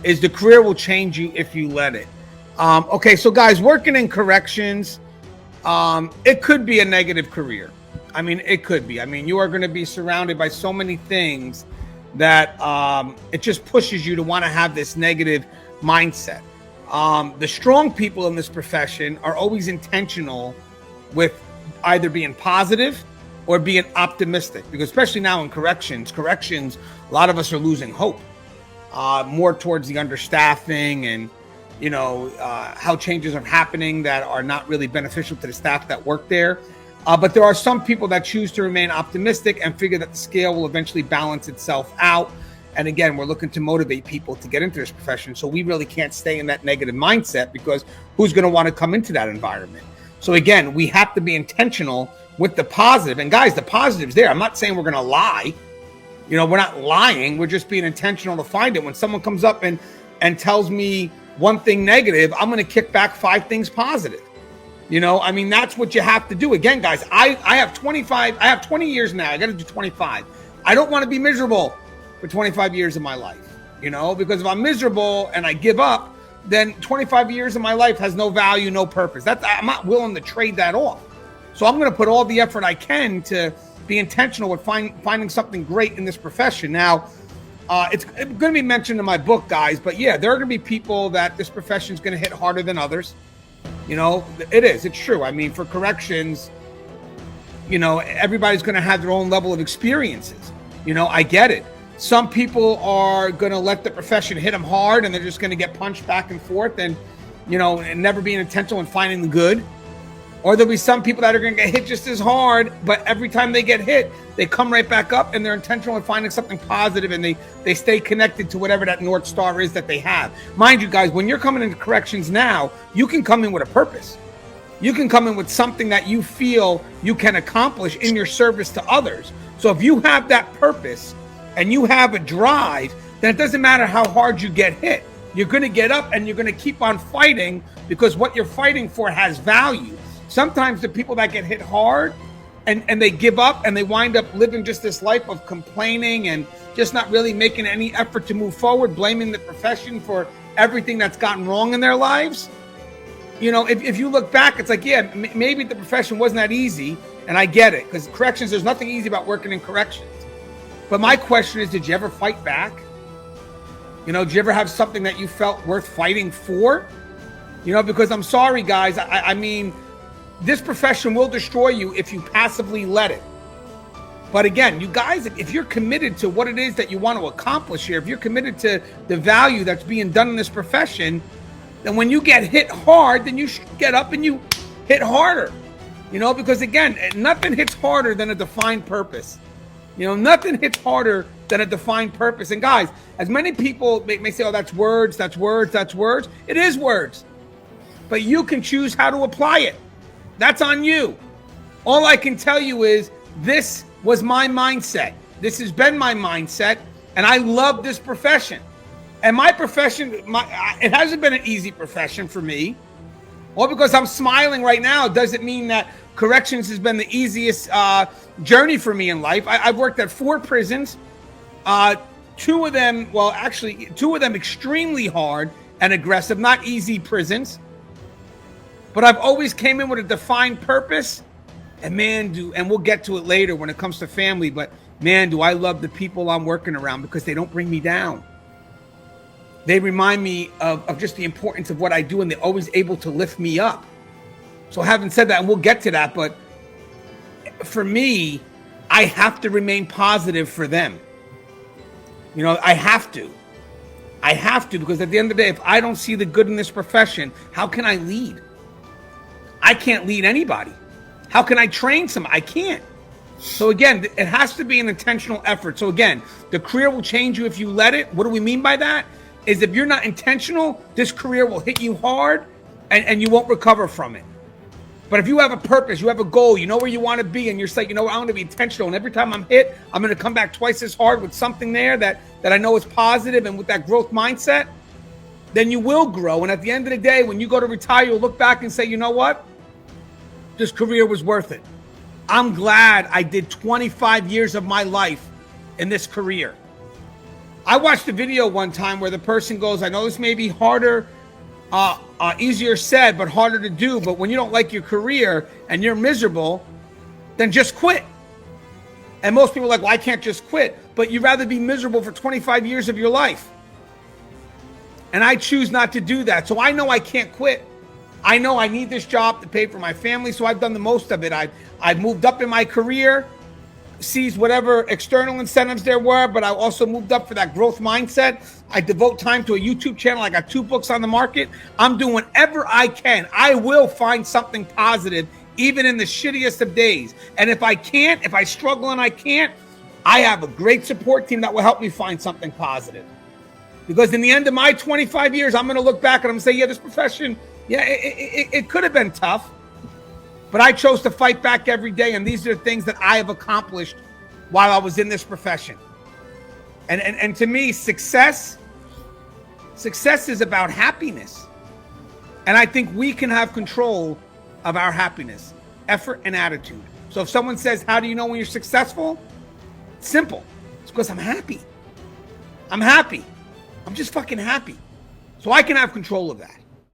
is the career will change you if you let it. Okay, so guys, working in corrections, it could be a negative career. I mean, it could be. I mean, you are going to be surrounded by so many things that it just pushes you to want to have this negative mindset. The strong people in this profession are always intentional with either being positive or being optimistic, because especially now in corrections, a lot of us are losing hope, more towards the understaffing and, how changes are happening that are not really beneficial to the staff that work there. But there are some people that choose to remain optimistic and figure that the scale will eventually balance itself out. And again, we're looking to motivate people to get into this profession. So we really can't stay in that negative mindset, because who's going to want to come into that environment? So again, we have to be intentional with the positive. And guys, the positive's there. I'm not saying we're going to lie. We're not lying. We're just being intentional to find it. When someone comes up and tells me one thing negative, I'm going to kick back 5 things positive. That's what you have to do. Again, guys, I have 20 years now. I got to do 25. I don't want to be miserable for 25 years of my life, because if I'm miserable and I give up, then 25 years of my life has no value, no purpose. I'm not willing to trade that off. So I'm going to put all the effort I can to be intentional with finding something great in this profession. Now, it's going to be mentioned in my book, guys, but yeah, there are going to be people that this profession is going to hit harder than others. It is. It's true. I mean, for corrections, everybody's going to have their own level of experiences. I get it. Some people are going to let the profession hit them hard, and they're just going to get punched back and forth and never being intentional in finding the good. Or there'll be some people that are going to get hit just as hard, but every time they get hit, they come right back up and they're intentional in finding something positive, and they stay connected to whatever that North Star is that they have. Mind you, guys, when you're coming into corrections now, you can come in with a purpose. You can come in with something that you feel you can accomplish in your service to others. So if you have that purpose and you have a drive, then it doesn't matter how hard you get hit. You're going to get up and you're going to keep on fighting, because what you're fighting for has value. Sometimes the people that get hit hard and they give up and they wind up living just this life of complaining and just not really making any effort to move forward, blaming the profession for everything that's gotten wrong in their lives. If you look back, it's like, yeah, maybe the profession wasn't that easy. And I get it, because corrections, there's nothing easy about working in corrections. But my question is, did you ever fight back? Did you ever have something that you felt worth fighting for? Because I'm sorry, guys. I mean, this profession will destroy you if you passively let it. But again, you guys, if you're committed to what it is that you want to accomplish here, if you're committed to the value that's being done in this profession, then when you get hit hard, then you should get up and you hit harder. Because again, nothing hits harder than a defined purpose. Nothing hits harder than a defined purpose. And guys, as many people may say, oh, that's words. It is words. But you can choose how to apply it. That's on you. All I can tell you is this was my mindset. This has been my mindset, and I love this profession. And my profession, it hasn't been an easy profession for me. All because I'm smiling right now doesn't mean that corrections has been the easiest journey for me in life. I've worked at 4 prisons, 2 of them extremely hard and aggressive, not easy prisons. But I've always came in with a defined purpose, and and we'll get to it later when it comes to family, but man, do I love the people I'm working around, because they don't bring me down. They remind me of just the importance of what I do, and they're always able to lift me up. So having said that, and we'll get to that, but for me, I have to remain positive for them. I have to, because at the end of the day, if I don't see the good in this profession, how can I lead? I can't lead anybody. How can I train someone? I can't. So again, it has to be an intentional effort. So again, the career will change you if you let it. What do we mean by that? Is if you're not intentional, this career will hit you hard and you won't recover from it. But if you have a purpose, you have a goal, you know where you want to be, and you're saying, I want to be intentional, and every time I'm hit, I'm going to come back twice as hard with something there that I know is positive, and with that growth mindset, then you will grow. And at the end of the day, when you go to retire, you'll look back and say, you know what? This career was worth it. I'm glad I did 25 years of my life in this career. I watched a video one time where the person goes, I know this may be harder, easier said, but harder to do. But when you don't like your career and you're miserable, then just quit. And most people are like, well, I can't just quit. But you'd rather be miserable for 25 years of your life. And I choose not to do that. So I know I can't quit. I know I need this job to pay for my family. So I've done the most of it. I've moved up in my career, seized whatever external incentives there were, but I also moved up for that growth mindset. I devote time to a YouTube channel. I got 2 books on the market. I'm doing whatever I can. I will find something positive, even in the shittiest of days. And if I can't, if I struggle and I can't, I have a great support team that will help me find something positive. Because in the end of my 25 years, I'm going to look back and I'm going to say, yeah, this profession, yeah, it could have been tough. But I chose to fight back every day, and these are the things that I have accomplished while I was in this profession. And to me, success is about happiness. And I think we can have control of our happiness, effort, and attitude. So if someone says, how do you know when you're successful? It's simple. It's because I'm happy. I'm happy. I'm just fucking happy. So I can have control of that.